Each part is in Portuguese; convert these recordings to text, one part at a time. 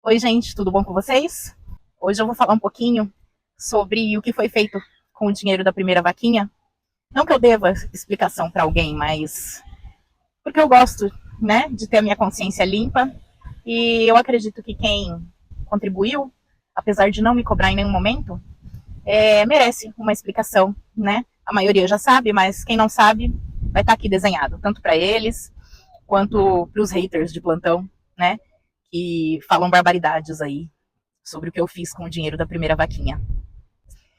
Oi, gente, tudo bom com vocês? Hoje eu vou falar um pouquinho sobre o que foi feito com o dinheiro da primeira vaquinha. Não que eu deva explicação para alguém, mas porque eu gosto, né, de ter a minha consciência limpa e eu acredito que quem contribuiu, apesar de não me cobrar em nenhum momento, merece uma explicação, né? A maioria já sabe, mas quem não sabe vai estar aqui desenhado, tanto para eles quanto para os haters de plantão, né? Que falam barbaridades aí sobre o que eu fiz com o dinheiro da primeira vaquinha.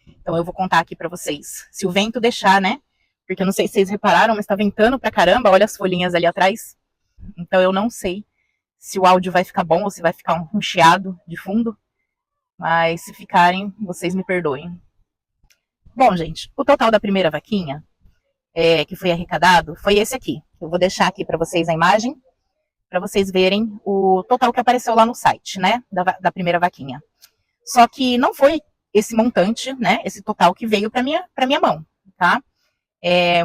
Então eu vou contar aqui para vocês. Se o vento deixar, né? Porque eu não sei se vocês repararam, mas tá ventando pra caramba, olha as folhinhas ali atrás. Então eu não sei se o áudio vai ficar bom ou se vai ficar um chiado de fundo, mas se ficarem, vocês me perdoem. Bom, gente, o total da primeira vaquinha que foi arrecadado foi esse aqui. Eu vou deixar aqui para vocês a imagem, para vocês verem o total que apareceu lá no site, né, da primeira vaquinha. Só que não foi esse montante, né, esse total que veio para minha mão, tá?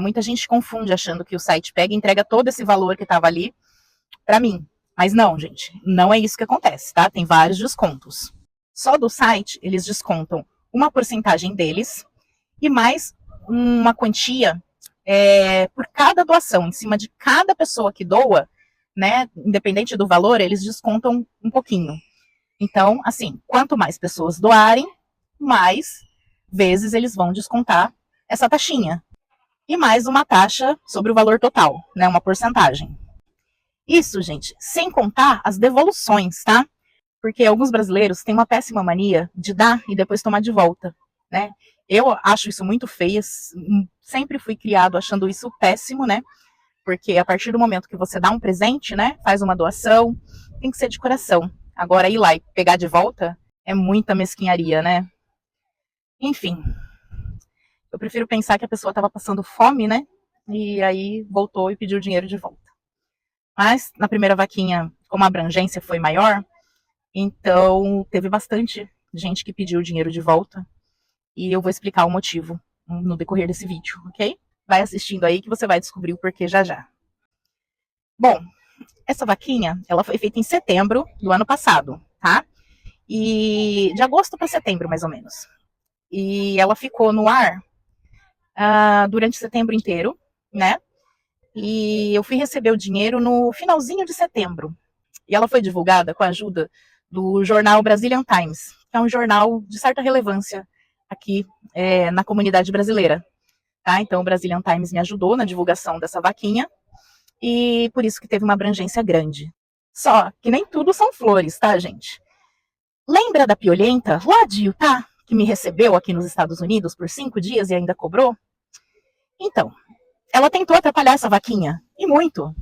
Muita gente confunde achando que o site pega e entrega todo esse valor que estava ali para mim. Mas não, gente, não é isso que acontece, tá? Tem vários descontos. Só do site, eles descontam uma porcentagem deles e mais uma quantia por cada doação, em cima de cada pessoa que doa, né? Independente do valor, eles descontam um pouquinho. Então, assim, quanto mais pessoas doarem, mais vezes eles vão descontar essa taxinha. E mais uma taxa sobre o valor total, né? Uma porcentagem. Isso, gente, sem contar as devoluções, tá? Porque alguns brasileiros têm uma péssima mania de dar e depois tomar de volta, né? Eu acho isso muito feio, sempre fui criado achando isso péssimo, né? Porque a partir do momento que você dá um presente, né, faz uma doação, tem que ser de coração. Agora ir lá e pegar de volta é muita mesquinharia, né? Enfim, eu prefiro pensar que a pessoa estava passando fome, né? E aí voltou e pediu o dinheiro de volta. Mas na primeira vaquinha, como a abrangência foi maior, então teve bastante gente que pediu o dinheiro de volta. E eu vou explicar o motivo no decorrer desse vídeo, ok? Vai assistindo aí que você vai descobrir o porquê já já. Bom, essa vaquinha, ela foi feita em setembro do ano passado, tá? E de agosto para setembro, mais ou menos. E ela ficou no ar durante setembro inteiro, né? E eu fui receber o dinheiro no finalzinho de setembro. E ela foi divulgada com a ajuda do jornal Brazilian Times, que é um jornal de certa relevância aqui na comunidade brasileira. Tá? Então o Brazilian Times me ajudou na divulgação dessa vaquinha e por isso que teve uma abrangência grande. Só que nem tudo são flores, tá, gente? Lembra da Piolenta, lá de Utah, que me recebeu aqui nos Estados Unidos por 5 dias e ainda cobrou? Então, ela tentou atrapalhar essa vaquinha, e muito.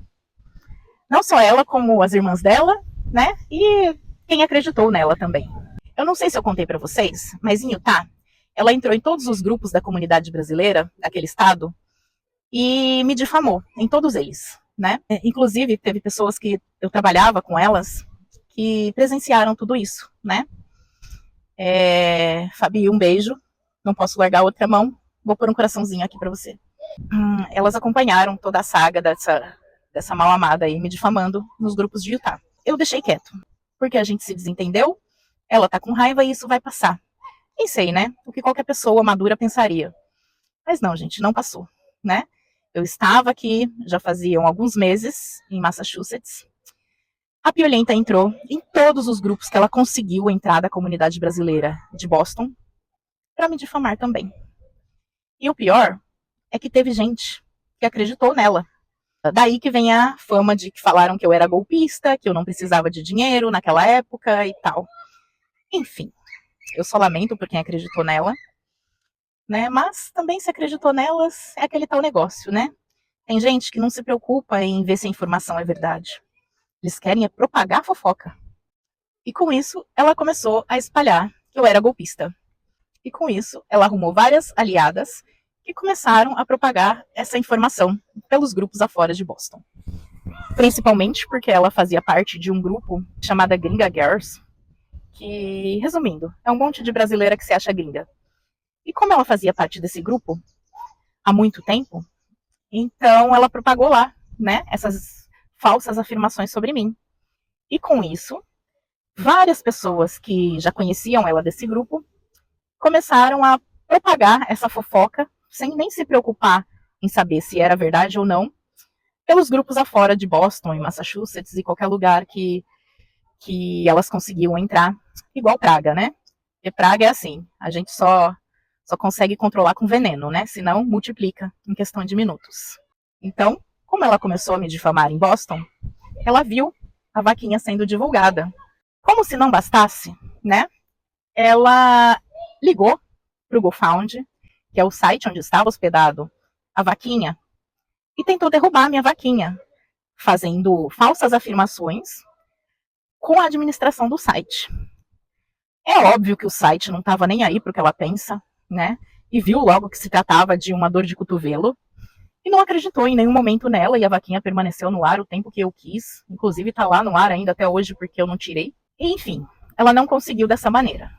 Não só ela, como as irmãs dela, né? E quem acreditou nela também. Eu não sei se eu contei para vocês, mas em Utah, ela entrou em todos os grupos da comunidade brasileira, daquele estado, e me difamou, em todos eles, né? Inclusive, teve pessoas que eu trabalhava com elas que presenciaram tudo isso, né? Fabi, um beijo. Não posso largar a outra mão. Vou pôr um coraçãozinho aqui para você. Elas acompanharam toda a saga dessa mal amada aí, me difamando nos grupos de Utah. Eu deixei quieto, porque a gente se desentendeu, ela tá com raiva e isso vai passar. Pensei, né? O que qualquer pessoa madura pensaria. Mas não, gente, não passou, né? Eu estava aqui, já faziam alguns meses, em Massachusetts. A Piolenta entrou em todos os grupos que ela conseguiu entrar da comunidade brasileira de Boston para me difamar também. E o pior é que teve gente que acreditou nela. Daí que vem a fama de que falaram que eu era golpista, que eu não precisava de dinheiro naquela época e tal. Enfim, eu só lamento por quem acreditou nela, né? Mas também se acreditou nelas, é aquele tal negócio, né? Tem gente que não se preocupa em ver se a informação é verdade. Eles querem é propagar a fofoca. E com isso, ela começou a espalhar que eu era golpista. E com isso, ela arrumou várias aliadas que começaram a propagar essa informação pelos grupos afora de Boston. Principalmente porque ela fazia parte de um grupo chamado Gringa Girls, que, resumindo, é um monte de brasileira que se acha gringa. E como ela fazia parte desse grupo há muito tempo, então ela propagou lá, né, essas falsas afirmações sobre mim. E com isso, Várias pessoas que já conheciam ela desse grupo começaram a propagar essa fofoca, sem nem se preocupar em saber se era verdade ou não, pelos grupos afora de Boston e Massachusetts e qualquer lugar que elas conseguiam entrar, igual praga, né? Porque praga é assim, a gente só consegue controlar com veneno, né? Senão multiplica em questão de minutos. Então, como ela começou a me difamar em Boston, ela viu a vaquinha sendo divulgada. Como se não bastasse, né? Ela ligou para o GoFound, que é o site onde estava hospedado a vaquinha, e tentou derrubar a minha vaquinha, fazendo falsas afirmações com a administração do site. É óbvio que o site não estava nem aí para o que ela pensa, né? E viu logo que se tratava de uma dor de cotovelo e não acreditou em nenhum momento nela, e a vaquinha permaneceu no ar o tempo que eu quis. Inclusive está lá no ar ainda até hoje porque eu não tirei. E, enfim, ela não conseguiu dessa maneira.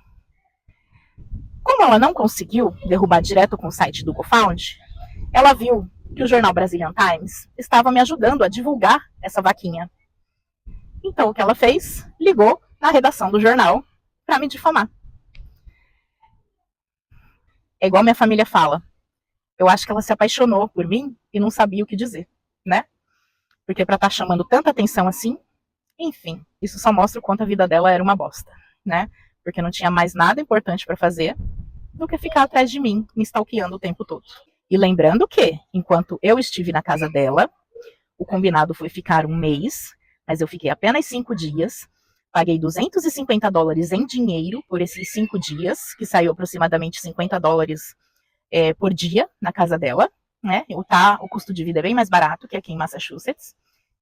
Como ela não conseguiu derrubar direto com o site do GoFound, ela viu que o jornal Brazilian Times estava me ajudando a divulgar essa vaquinha. Então o que ela fez? Ligou na redação do jornal para me difamar. É igual minha família fala. Eu acho que ela se apaixonou por mim e não sabia o que dizer, né? Porque para estar chamando tanta atenção assim, enfim, isso só mostra o quanto a vida dela era uma bosta, né? Porque não tinha mais nada importante para fazer do que ficar atrás de mim, me stalkeando o tempo todo. E lembrando que, enquanto eu estive na casa dela, o combinado foi ficar um mês, mas eu fiquei apenas 5 dias, paguei $250 em dinheiro por esses 5 dias, que saiu aproximadamente $50 por dia na casa dela, né? O custo de vida é bem mais barato que aqui em Massachusetts.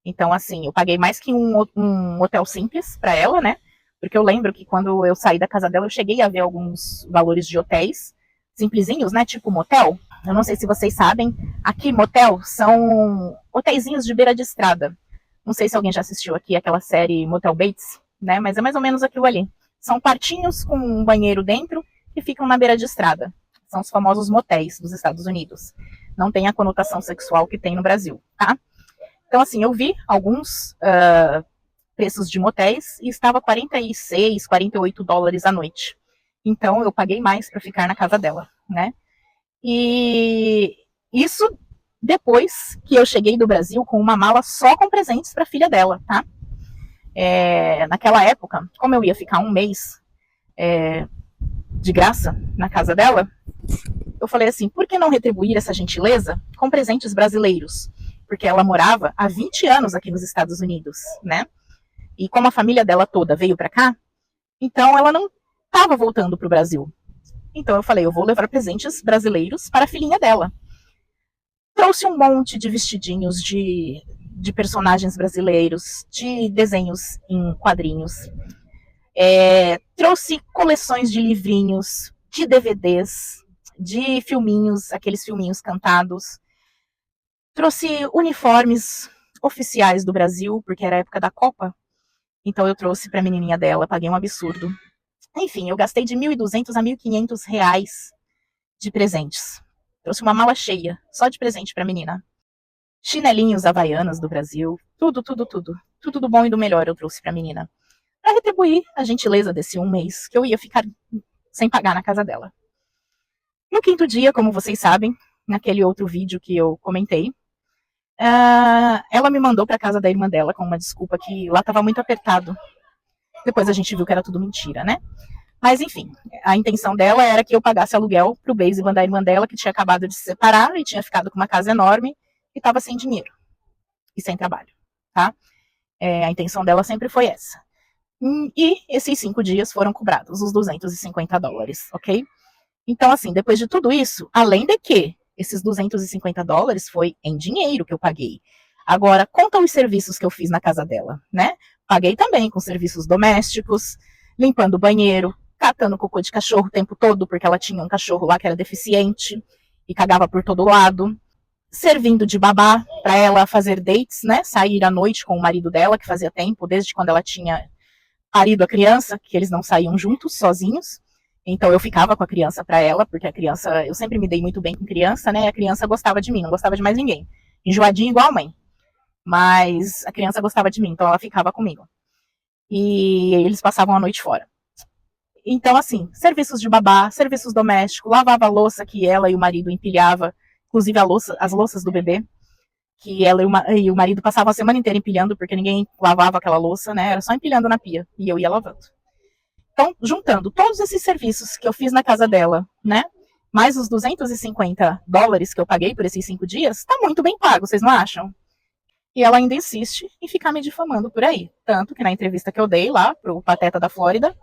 Então, assim, eu paguei mais que um hotel simples para ela, né? Porque eu lembro que quando eu saí da casa dela, eu cheguei a ver alguns valores de hotéis simplesinhos, né? Tipo motel. Eu não sei se vocês sabem, aqui motel são hotéisinhos de beira de estrada. Não sei se alguém já assistiu aqui aquela série Motel Bates, né? Mas é mais ou menos aquilo ali. São quartinhos com um banheiro dentro que ficam na beira de estrada. São os famosos motéis dos Estados Unidos. Não tem a conotação sexual que tem no Brasil, tá? Então, assim, eu vi alguns preços de motéis e estava $46, $48 a noite. Então, eu paguei mais para ficar na casa dela, né? E isso depois que eu cheguei do Brasil com uma mala só com presentes para a filha dela, tá? Naquela época, como eu ia ficar um mês de graça na casa dela, eu falei assim, por que não retribuir essa gentileza com presentes brasileiros? Porque ela morava há 20 anos aqui nos Estados Unidos, né? E como a família dela toda veio para cá, então ela não estava voltando para o Brasil. Então eu falei, eu vou levar presentes brasileiros para a filhinha dela. Trouxe um monte de vestidinhos de personagens brasileiros, de desenhos em quadrinhos. Trouxe coleções de livrinhos, de DVDs, de filminhos, aqueles filminhos cantados. Trouxe uniformes oficiais do Brasil, porque era a época da Copa. Então eu trouxe para a menininha dela, paguei um absurdo. Enfim, eu gastei de R$ 1.200 a R$ 1.500 de presentes. Trouxe uma mala cheia, só de presente para a menina. Chinelinhos havaianas do Brasil, tudo, tudo, tudo. Tudo do bom e do melhor eu trouxe para a menina. Para retribuir a gentileza desse um mês que eu ia ficar sem pagar na casa dela. No quinto dia, como vocês sabem, naquele outro vídeo que eu comentei, ela me mandou para casa da irmã dela com uma desculpa que lá estava muito apertado. Depois a gente viu que era tudo mentira, né? Mas enfim, a intenção dela era que eu pagasse aluguel pro basement da irmã dela, que tinha acabado de se separar e tinha ficado com uma casa enorme e estava sem dinheiro e sem trabalho, tá? A intenção dela sempre foi essa. E esses 5 dias foram cobrados, os $250, ok? Então, assim, depois de tudo isso, além de que esses $250 foi em dinheiro que eu paguei. Agora, conta os serviços que eu fiz na casa dela, né? Paguei também com serviços domésticos, limpando o banheiro, catando cocô de cachorro o tempo todo, porque ela tinha um cachorro lá que era deficiente e cagava por todo lado. Servindo de babá para ela fazer dates, né? Sair à noite com o marido dela, que fazia tempo, desde quando ela tinha parido a criança, que eles não saíam juntos, sozinhos. Então eu ficava com a criança para ela, porque a criança, eu sempre me dei muito bem com criança, né? A criança gostava de mim, não gostava de mais ninguém. Enjoadinha igual a mãe. Mas a criança gostava de mim, então ela ficava comigo. e eles passavam a noite fora. Então, assim, serviços de babá, serviços domésticos, lavava a louça que ela e o marido empilhava, inclusive as louças do bebê, que ela e o marido passavam a semana inteira empilhando, porque ninguém lavava aquela louça, né? Era só empilhando na pia, e eu ia lavando. Então, juntando todos esses serviços que eu fiz na casa dela, né? Mais os $250 que eu paguei por esses 5 dias, tá muito bem pago, vocês não acham? E ela ainda insiste em ficar me difamando por aí. Tanto que na entrevista que eu dei lá pro Pateta da Flórida,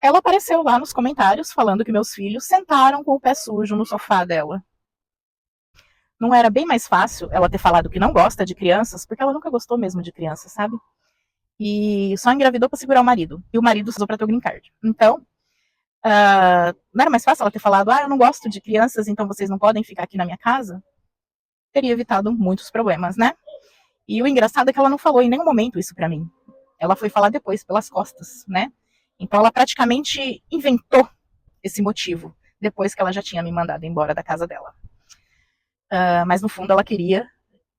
ela apareceu lá nos comentários falando que meus filhos sentaram com o pé sujo no sofá dela. Não era bem mais fácil ela ter falado que não gosta de crianças, porque ela nunca gostou mesmo de crianças, sabe? E só engravidou para segurar o marido. E o marido usou para ter o green card. Então, não era mais fácil ela ter falado, eu não gosto de crianças, então vocês não podem ficar aqui na minha casa? Teria evitado muitos problemas, né? E o engraçado é que ela não falou em nenhum momento isso para mim. Ela foi falar depois, pelas costas, né? Então ela praticamente inventou esse motivo, depois que ela já tinha me mandado embora da casa dela. Mas no fundo ela queria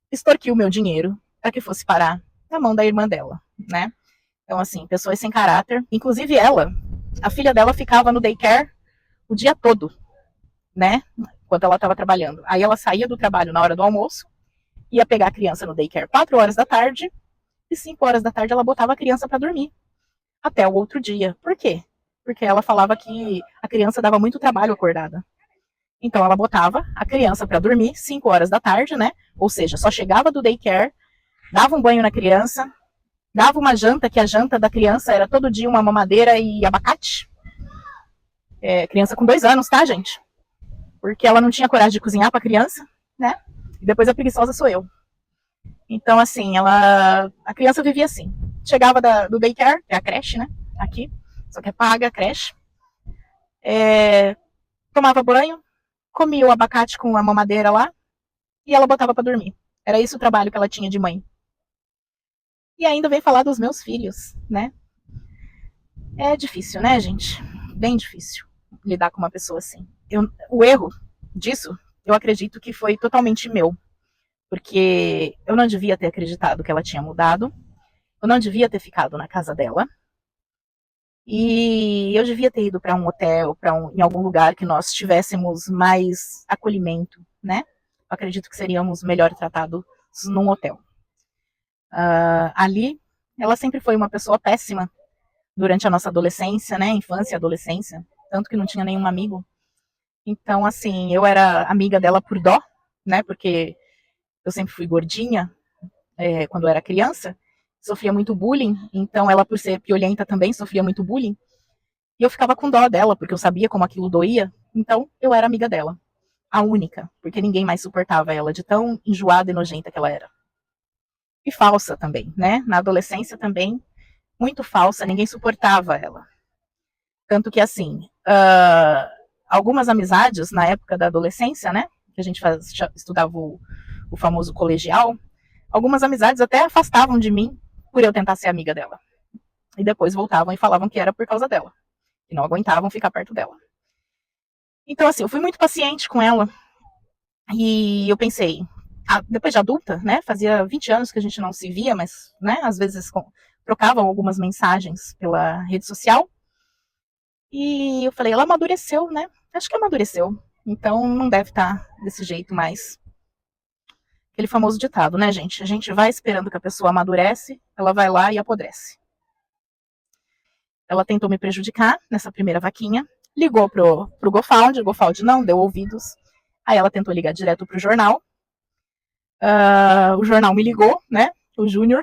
extorquir o meu dinheiro para que fosse parar na mão da irmã dela, né? Então, assim, pessoas sem caráter. Inclusive ela, a filha dela ficava no daycare o dia todo, né? Enquanto ela estava trabalhando. Aí ela saía do trabalho na hora do almoço, ia pegar a criança no daycare 4 horas da tarde, e 5 horas da tarde ela botava a criança para dormir. Até o outro dia. Por quê? Porque ela falava que a criança dava muito trabalho acordada. Então ela botava a criança para dormir 5 horas da tarde, né? Ou seja, só chegava do daycare, dava um banho na criança, dava uma janta, que a janta da criança era todo dia uma mamadeira e abacate. Criança com 2 anos, tá, gente? Porque ela não tinha coragem de cozinhar para a criança, né? E depois a preguiçosa sou eu. Então, assim, a criança vivia assim. Chegava do daycare, que é a creche, né? Aqui, só que é paga a creche. Tomava banho, comia o abacate com a mamadeira lá e ela botava para dormir. Era isso o trabalho que ela tinha de mãe. E ainda vem falar dos meus filhos, né? É difícil, né, gente? Bem difícil lidar com uma pessoa assim. O erro disso, eu acredito que foi totalmente meu. Porque eu não devia ter acreditado que ela tinha mudado. Eu não devia ter ficado na casa dela. E eu devia ter ido para um hotel, em algum lugar que nós tivéssemos mais acolhimento, né? Eu acredito que seríamos melhor tratados num hotel. Ali, ela sempre foi uma pessoa péssima durante a nossa adolescência, né? Infância e adolescência. Tanto que não tinha nenhum amigo. Então, assim, eu era amiga dela por dó, né? Porque eu sempre fui gordinha quando eu era criança. Sofria muito bullying. Então, ela, por ser piolenta também, sofria muito bullying. E eu ficava com dó dela, porque eu sabia como aquilo doía. Então, eu era amiga dela. A única. Porque ninguém mais suportava ela, de tão enjoada e nojenta que ela era. E falsa também, né? Na adolescência também, muito falsa, ninguém suportava ela. Tanto que, assim, algumas amizades na época da adolescência, né? Que a gente estudava o famoso colegial, algumas amizades até afastavam de mim por eu tentar ser amiga dela. E depois voltavam e falavam que era por causa dela. Que não aguentavam ficar perto dela. Então, assim, eu fui muito paciente com ela. E eu pensei, depois de adulta, né? Fazia 20 anos que a gente não se via, mas, né? Às vezes trocavam algumas mensagens pela rede social. E eu falei, ela amadureceu, né? Acho que amadureceu. Então não deve estar desse jeito mais. Aquele famoso ditado, né, gente? A gente vai esperando que a pessoa amadurece, ela vai lá e apodrece. Ela tentou me prejudicar nessa primeira vaquinha, ligou pro GoFound, o GoFound não deu ouvidos. Aí ela tentou ligar direto pro jornal. O jornal me ligou, né? O Júnior.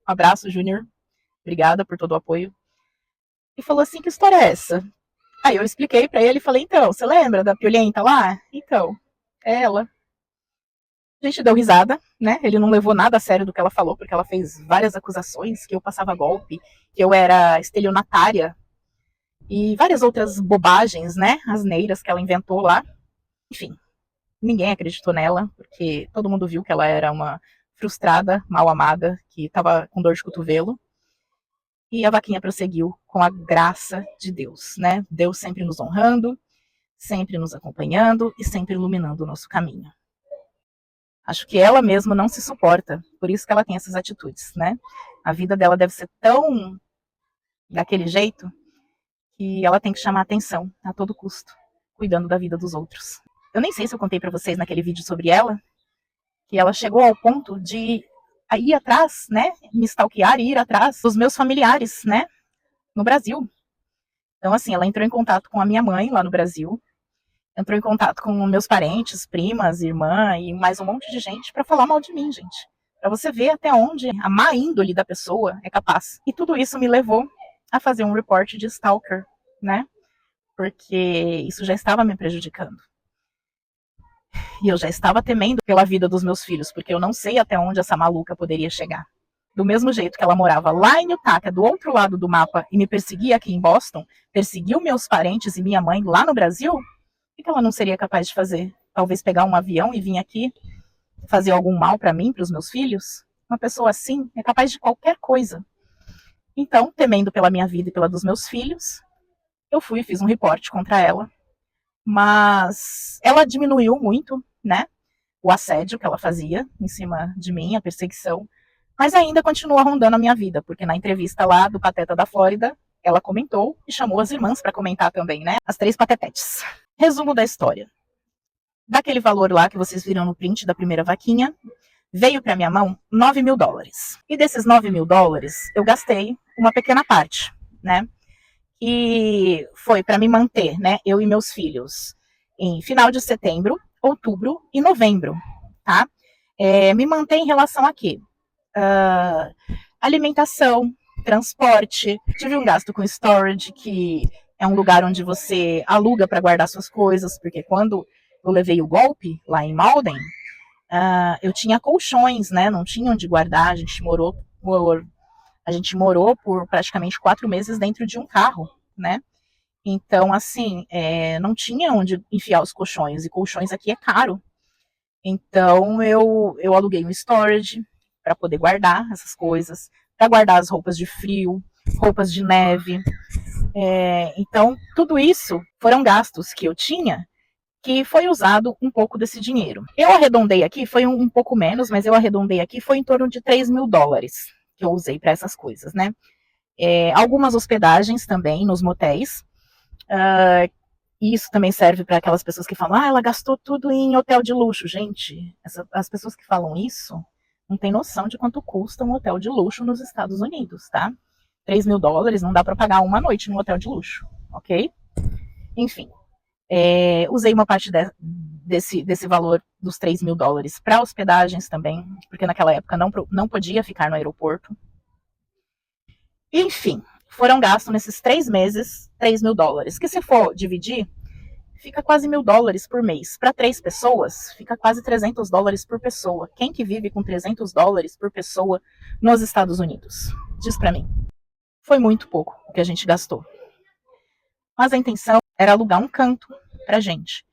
Um abraço, Júnior. Obrigada por todo o apoio. E falou assim, que história é essa? Aí eu expliquei pra ele e falei, então, você lembra da piolenta lá? Então, é ela. A gente deu risada, né? Ele não levou nada a sério do que ela falou, porque ela fez várias acusações, que eu passava golpe, que eu era estelionatária, e várias outras bobagens, né? Asneiras que ela inventou lá. Enfim, ninguém acreditou nela, porque todo mundo viu que ela era uma frustrada, mal amada, que estava com dor de cotovelo. E a vaquinha prosseguiu com a graça de Deus, né? Deus sempre nos honrando, sempre nos acompanhando e sempre iluminando o nosso caminho. Acho que ela mesma não se suporta, por isso que ela tem essas atitudes, né? A vida dela deve ser tão daquele jeito que ela tem que chamar atenção a todo custo, cuidando da vida dos outros. Eu nem sei se eu contei pra vocês naquele vídeo sobre ela, que ela chegou ao ponto de ir atrás, né, me stalkear e ir atrás dos meus familiares, né, no Brasil. Então, assim, ela entrou em contato com a minha mãe lá no Brasil, entrou em contato com meus parentes, primas, irmã e mais um monte de gente para falar mal de mim, gente. Para você ver até onde a má índole da pessoa é capaz. E tudo isso me levou a fazer um report de stalker, né? Porque isso já estava me prejudicando. E eu já estava temendo pela vida dos meus filhos, porque eu não sei até onde essa maluca poderia chegar. Do mesmo jeito que ela morava lá em Utah, do outro lado do mapa, e me perseguia aqui em Boston, perseguiu meus parentes e minha mãe lá no Brasil, o que ela não seria capaz de fazer? Talvez pegar um avião e vir aqui fazer algum mal para mim, para os meus filhos? Uma pessoa assim é capaz de qualquer coisa. Então, temendo pela minha vida e pela dos meus filhos, eu fui e fiz um reporte contra ela. Mas ela diminuiu muito, né, o assédio que ela fazia em cima de mim, a perseguição, mas ainda continua rondando a minha vida, porque na entrevista lá do Pateta da Flórida, ela comentou e chamou as irmãs para comentar também, né, as 3 patetetes. Resumo da história. Daquele valor lá que vocês viram no print da primeira vaquinha, veio para minha mão $9.000. E desses $9.000, eu gastei uma pequena parte, né, que foi para me manter, né, eu e meus filhos, em final de setembro, outubro e novembro, tá? Me manter em relação a quê? Alimentação, transporte, tive um gasto com storage, que é um lugar onde você aluga para guardar suas coisas, porque quando eu levei o golpe lá em Malden, eu tinha colchões, né, não tinha onde guardar, a gente morou por praticamente 4 meses dentro de um carro, né? Então, assim, não tinha onde enfiar os colchões, e colchões aqui é caro. Então, eu aluguei um storage para poder guardar essas coisas, para guardar as roupas de frio, roupas de neve. Então, tudo isso foram gastos que eu tinha, que foi usado um pouco desse dinheiro. Eu arredondei aqui, foi um pouco menos, mas eu arredondei aqui, foi em torno de $3.000 que eu usei para essas coisas, né? Algumas hospedagens também nos motéis. Isso também serve para aquelas pessoas que falam, ela gastou tudo em hotel de luxo. Gente, as pessoas que falam isso não têm noção de quanto custa um hotel de luxo nos Estados Unidos, tá? $3.000 não dá para pagar uma noite num hotel de luxo, ok? Enfim, usei uma parte desse valor dos $3.000 para hospedagens também, porque naquela época não podia ficar no aeroporto. Enfim, foram gastos nesses 3 meses $3.000, que se for dividir, fica quase $1.000 por mês. Para 3 pessoas, fica quase $300 por pessoa. Quem que vive com $300 por pessoa nos Estados Unidos? Diz para mim. Foi muito pouco o que a gente gastou. Mas a intenção era alugar um canto pra gente.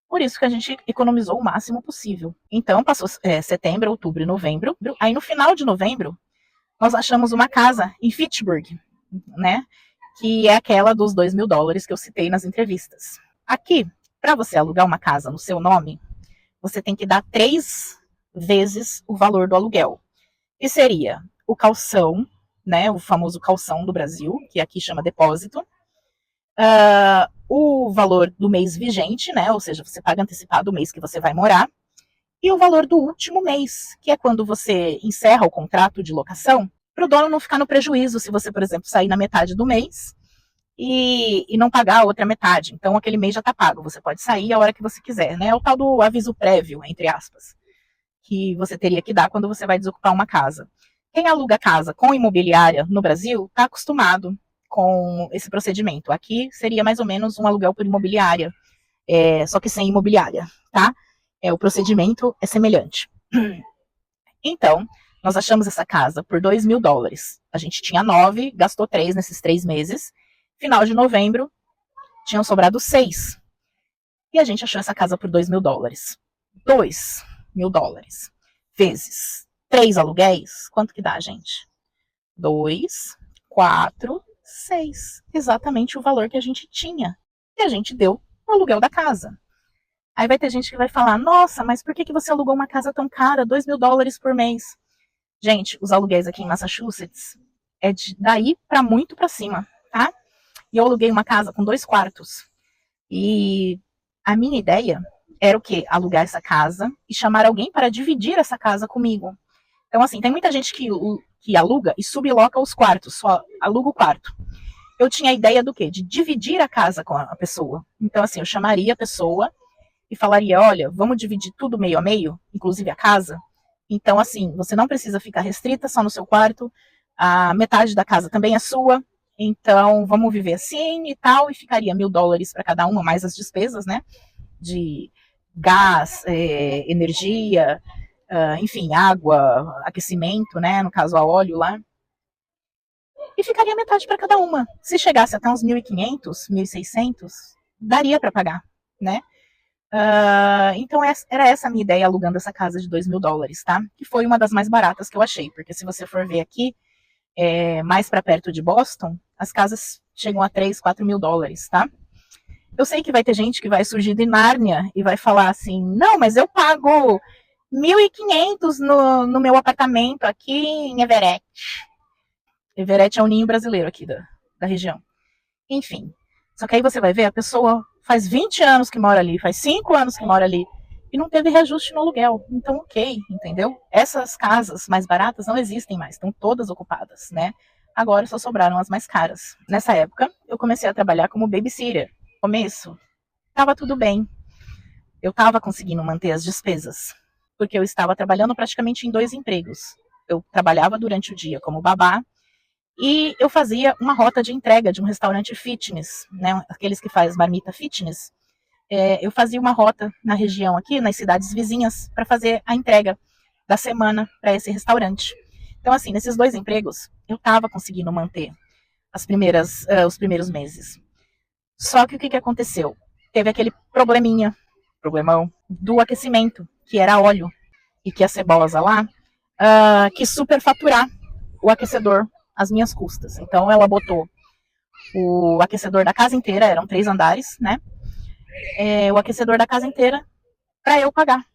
Por isso que a gente economizou o máximo possível. Então, passou setembro, outubro e novembro. Aí, no final de novembro, nós achamos uma casa em Fitchburg, né? Que é aquela dos $2.000 que eu citei nas entrevistas. Aqui, para você alugar uma casa no seu nome, você tem que dar 3 vezes o valor do aluguel. Que seria o calção, né? O famoso calção do Brasil, que aqui chama depósito. O valor do mês vigente, né? Ou seja, você paga antecipado o mês que você vai morar. E o valor do último mês, que é quando você encerra o contrato de locação, para o dono não ficar no prejuízo se você, por exemplo, sair na metade do mês e não pagar a outra metade. Então, aquele mês já está pago. Você pode sair a hora que você quiser, né? É o tal do aviso prévio, entre aspas, que você teria que dar quando você vai desocupar uma casa. Quem aluga casa com imobiliária no Brasil está acostumado com esse procedimento. Aqui seria mais ou menos um aluguel por imobiliária, só que sem imobiliária, tá? O procedimento é semelhante. Então, nós achamos essa casa por $2.000. A gente tinha 9, gastou 3 nesses 3 meses. Final de novembro, tinham sobrado 6. E a gente achou essa casa por $2.000. $2.000 vezes 3 aluguéis, quanto que dá, gente? 2, 4, 6. Exatamente o valor que a gente tinha. E a gente deu o aluguel da casa. Aí vai ter gente que vai falar, nossa, mas por que você alugou uma casa tão cara, $2.000 por mês? Gente, os aluguéis aqui em Massachusetts é daí para muito para cima, tá? E eu aluguei uma casa com 2 quartos. E a minha ideia era o quê? Alugar essa casa e chamar alguém para dividir essa casa comigo. Então, assim, tem muita gente que aluga e subloca os quartos, só aluga o quarto. Eu tinha a ideia do quê? De dividir a casa com a pessoa. Então, assim, eu chamaria a pessoa e falaria, olha, vamos dividir tudo meio a meio, inclusive a casa. Então, assim, você não precisa ficar restrita só no seu quarto, a metade da casa também é sua, então vamos viver assim e tal, e ficaria US$ 1.000 para cada uma, mais as despesas, né, de gás, energia, enfim, água, aquecimento, né, no caso a óleo lá, e ficaria metade para cada uma. Se chegasse até uns 1.500, 1.600, daria para pagar, né? Então era essa a minha ideia alugando essa casa de US$ 2.000, tá? Que foi uma das mais baratas que eu achei, porque se você for ver aqui, mais para perto de Boston, as casas chegam a 3, 4 mil dólares, tá? Eu sei que vai ter gente que vai surgir de Nárnia e vai falar assim, não, mas eu pago 1.500 no meu apartamento aqui em Everett. Everett é o ninho brasileiro aqui da região. Enfim, só que aí você vai ver, a pessoa faz 20 anos que mora ali, faz 5 anos que mora ali, e não teve reajuste no aluguel. Então, ok, entendeu? Essas casas mais baratas não existem mais, estão todas ocupadas, né? Agora só sobraram as mais caras. Nessa época, eu comecei a trabalhar como babysitter. No começo, estava tudo bem. Eu estava conseguindo manter as despesas, porque eu estava trabalhando praticamente em 2 empregos. Eu trabalhava durante o dia como babá, e eu fazia uma rota de entrega de um restaurante fitness, né, aqueles que faz marmita fitness. Eu fazia uma rota na região aqui, nas cidades vizinhas, para fazer a entrega da semana para esse restaurante. Então, assim, nesses 2 empregos, eu estava conseguindo manter os primeiros meses. Só que o que aconteceu? Teve aquele problemão, do aquecimento, que era óleo, e que a Cebosa lá quis superfaturar o aquecedor às minhas custas. Então ela botou o aquecedor da casa inteira, eram 3 andares, né? O aquecedor da casa inteira para eu pagar.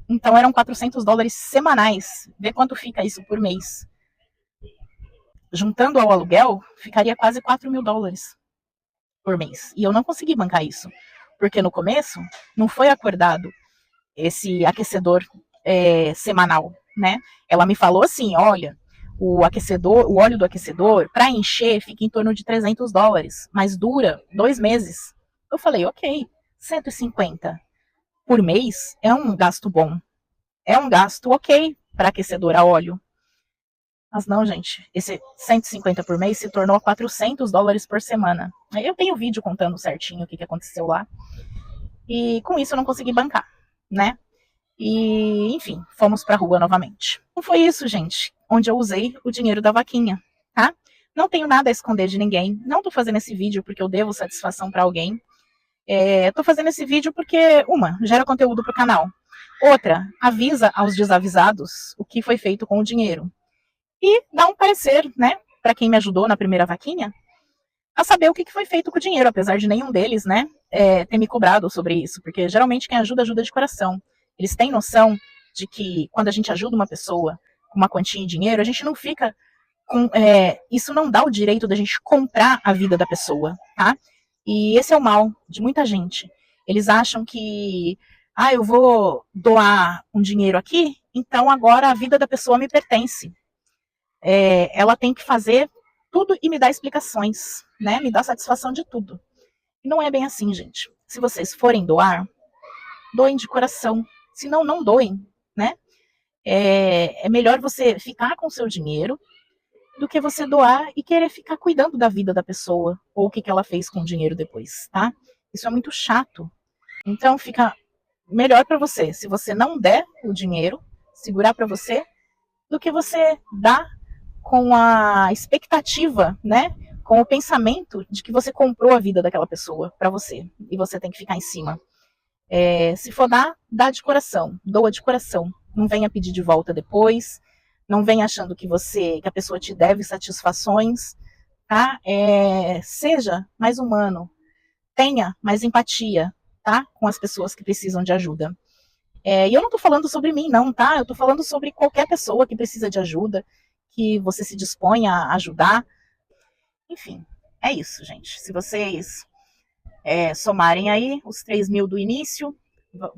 Então eram US$ 400 semanais. Vê quanto fica isso por mês. Juntando ao aluguel, ficaria quase US$ 4.000 por mês. E eu não consegui bancar isso. Porque no começo não foi acordado esse aquecedor semanal, né? Ela me falou assim, olha, o óleo do aquecedor, para encher, fica em torno de US$ 300, mas dura 2 meses. Eu falei, ok, 150 por mês é um gasto bom. É um gasto ok para aquecedor a óleo. Mas não, gente, esse 150 por mês se tornou US$ 400 por semana. Eu tenho vídeo contando certinho o que aconteceu lá. E com isso eu não consegui bancar, né? E, enfim, fomos pra rua novamente. Não foi isso, gente, onde eu usei o dinheiro da vaquinha, tá? Não tenho nada a esconder de ninguém. Não tô fazendo esse vídeo porque eu devo satisfação para alguém. Tô fazendo esse vídeo porque, gera conteúdo pro canal. Outra, avisa aos desavisados o que foi feito com o dinheiro. E dá um parecer, né, para quem me ajudou na primeira vaquinha, a saber o que foi feito com o dinheiro, apesar de nenhum deles, né, ter me cobrado sobre isso, porque geralmente quem ajuda, ajuda de coração. Eles têm noção de que quando a gente ajuda uma pessoa com uma quantia em dinheiro, a gente não fica com. Isso não dá o direito da gente comprar a vida da pessoa, tá? E esse é o mal de muita gente. Eles acham que, eu vou doar um dinheiro aqui, então agora a vida da pessoa me pertence. Ela tem que fazer tudo e me dar explicações, né? Me dar satisfação de tudo. E não é bem assim, gente. Se vocês forem doar, doem de coração. Se não, não doem, né? É melhor você ficar com o seu dinheiro do que você doar e querer ficar cuidando da vida da pessoa ou o que ela fez com o dinheiro depois, tá? Isso é muito chato. Então fica melhor para você, se você não der o dinheiro, segurar para você, do que você dar com a expectativa, né? Com o pensamento de que você comprou a vida daquela pessoa para você e você tem que ficar em cima. Se for dar, dá de coração, doa de coração. Não venha pedir de volta depois, não venha achando que a pessoa te deve satisfações, tá? Seja mais humano, tenha mais empatia, tá? Com as pessoas que precisam de ajuda. E eu não tô falando sobre mim, não, tá? Eu tô falando sobre qualquer pessoa que precisa de ajuda, que você se dispõe a ajudar. Enfim, é isso, gente. Se vocês somarem aí os 3 mil do início,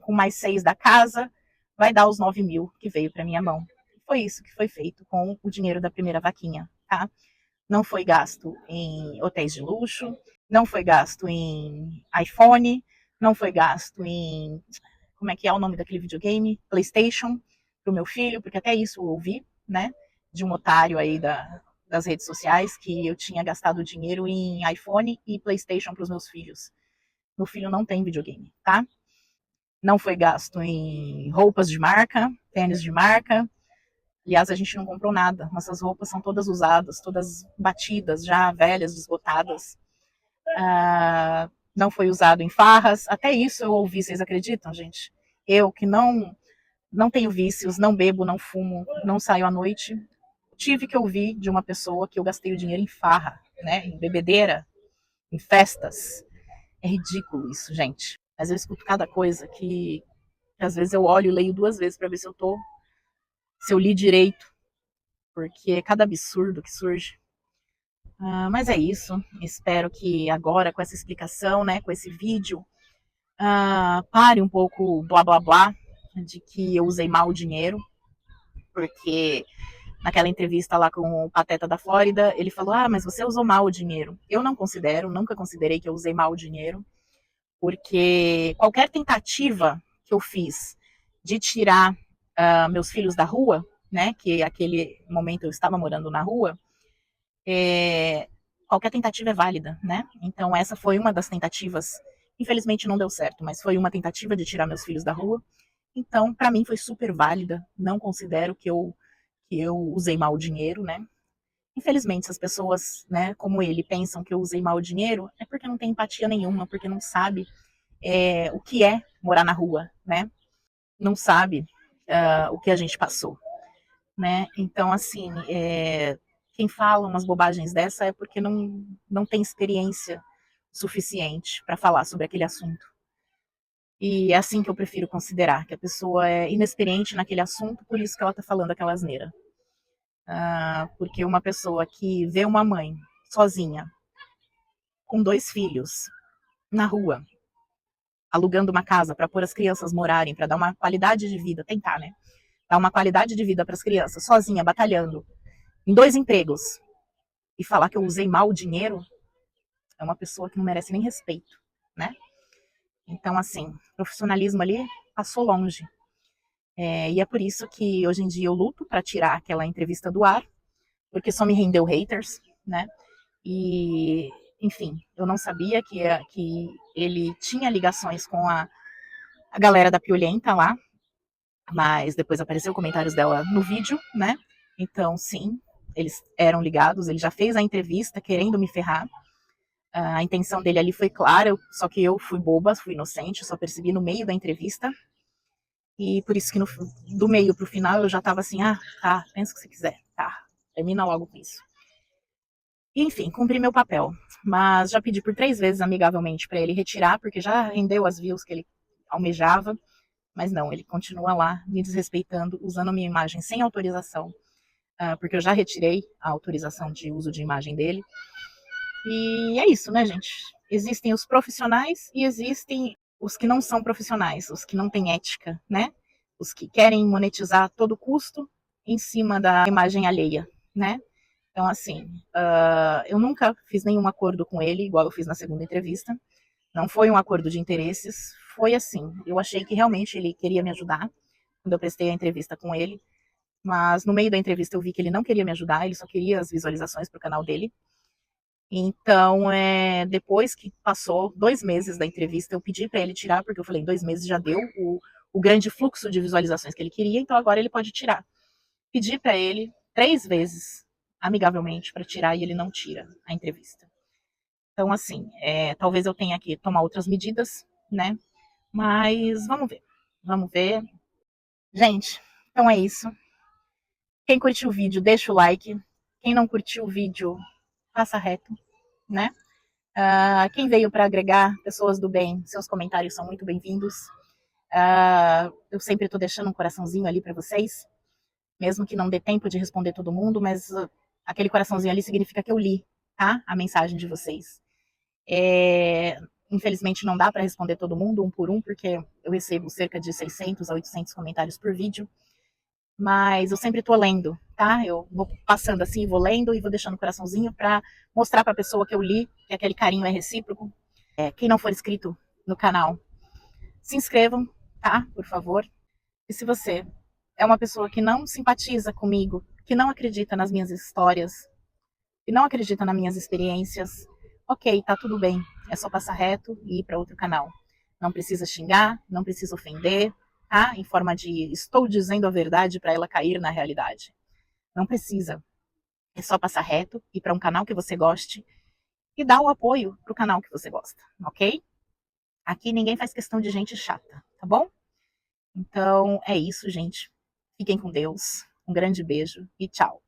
com mais 6 da casa, vai dar os 9 mil que veio para minha mão. Foi isso que foi feito com o dinheiro da primeira vaquinha, tá? Não foi gasto em hotéis de luxo, não foi gasto em iPhone, não foi gasto em, como é que é o nome daquele videogame? PlayStation, pro meu filho, porque até isso eu ouvi, né? De um otário aí das redes sociais, que eu tinha gastado dinheiro em iPhone e PlayStation para os meus filhos. Meu filho não tem videogame, tá? Não foi gasto em roupas de marca, tênis de marca. Aliás, a gente não comprou nada. Nossas roupas são todas usadas, todas batidas, já velhas, desbotadas. Não foi usado em farras. Até isso eu ouvi, vocês acreditam, gente? Eu que não tenho vícios, não bebo, não fumo, não saio à noite, tive que ouvir de uma pessoa que eu gastei o dinheiro em farra, né? Em bebedeira, em festas. É ridículo isso, gente. Mas eu escuto cada coisa que às vezes eu olho e leio 2 vezes para ver se eu li direito, porque é cada absurdo que surge. Mas é isso. Espero que agora, com essa explicação, né, com esse vídeo, pare um pouco o blá blá blá de que eu usei mal o dinheiro, porque naquela entrevista lá com o Pateta da Flórida, ele falou: mas você usou mal o dinheiro. Eu não considero, nunca considerei que eu usei mal o dinheiro, porque qualquer tentativa que eu fiz de tirar meus filhos da rua, né, que aquele momento eu estava morando na rua, qualquer tentativa é válida, né? Então essa foi uma das tentativas. Infelizmente não deu certo, mas foi uma tentativa de tirar meus filhos da rua. Então, para mim foi super válida. Não considero que eu usei mal o dinheiro, né? Infelizmente, se as pessoas, né, como ele, pensam que eu usei mal o dinheiro, é porque não tem empatia nenhuma, porque não sabe o que é morar na rua, né? Não sabe o que a gente passou, né? Então, assim, quem fala umas bobagens dessa é porque não tem experiência suficiente para falar sobre aquele assunto. E é assim que eu prefiro considerar, que a pessoa é inexperiente naquele assunto, por isso que ela está falando aquela asneira. Porque uma pessoa que vê uma mãe sozinha, com 2 filhos, na rua, alugando uma casa para pôr as crianças morarem, para dar uma qualidade de vida, tentar, né? Dar uma qualidade de vida para as crianças, sozinha, batalhando, em 2 empregos, e falar que eu usei mal o dinheiro, é uma pessoa que não merece nem respeito, né? Então, assim, profissionalismo ali passou longe. E é por isso que hoje em dia eu luto para tirar aquela entrevista do ar, porque só me rendeu haters, né? E, enfim, eu não sabia que ele tinha ligações com a galera da Piolenta lá, mas depois apareceu comentários dela no vídeo, né? Então, sim, eles eram ligados, ele já fez a entrevista querendo me ferrar. A intenção dele ali foi clara, só que eu fui boba, fui inocente, só percebi no meio da entrevista. E por isso que do meio pro final eu já tava assim, tá, pensa o que você quiser, tá, termina logo com isso. Enfim, cumpri meu papel, mas já pedi por 3 vezes amigavelmente para ele retirar, porque já rendeu as views que ele almejava, mas não, ele continua lá me desrespeitando, usando a minha imagem sem autorização, porque eu já retirei a autorização de uso de imagem dele. E é isso, né, gente? Existem os profissionais e existem os que não são profissionais, os que não têm ética, né? Os que querem monetizar a todo custo em cima da imagem alheia, né? Então, assim, eu nunca fiz nenhum acordo com ele, igual eu fiz na segunda entrevista. Não foi um acordo de interesses, foi assim. Eu achei que realmente ele queria me ajudar quando eu prestei a entrevista com ele, mas no meio da entrevista eu vi que ele não queria me ajudar, ele só queria as visualizações para o canal dele. Então, depois que passou 2 meses da entrevista, eu pedi para ele tirar, porque eu falei, 2 meses já deu o grande fluxo de visualizações que ele queria, então agora ele pode tirar. Pedi para ele 3 vezes, amigavelmente, para tirar, e ele não tira a entrevista. Então, assim, talvez eu tenha que tomar outras medidas, né? Mas vamos ver. Vamos ver. Gente, então é isso. Quem curtiu o vídeo, deixa o like. Quem não curtiu o vídeo, passa reto, né? Quem veio para agregar, pessoas do bem, seus comentários são muito bem-vindos. Eu sempre estou deixando um coraçãozinho ali para vocês. mesmo que não dê tempo de responder todo mundo, mas aquele coraçãozinho ali significa que eu li, tá? A mensagem de vocês. Infelizmente não dá para responder todo mundo, um por um, porque eu recebo cerca de 600 a 800 comentários por vídeo, mas eu sempre tô lendo, tá? Eu vou passando assim, vou lendo e vou deixando o coraçãozinho para mostrar para a pessoa que eu li, que aquele carinho é recíproco. Quem não for inscrito no canal, se inscrevam, tá? Por favor. E se você é uma pessoa que não simpatiza comigo, que não acredita nas minhas histórias, que não acredita nas minhas experiências, ok, tá tudo bem. É só passar reto e ir para outro canal. Não precisa xingar, não precisa ofender, tá? Em forma de estou dizendo a verdade para ela cair na realidade. Não precisa. É só passar reto, ir para um canal que você goste e dar o apoio pro canal que você gosta, ok? Aqui ninguém faz questão de gente chata, tá bom? Então é isso, gente. Fiquem com Deus. Um grande beijo e tchau.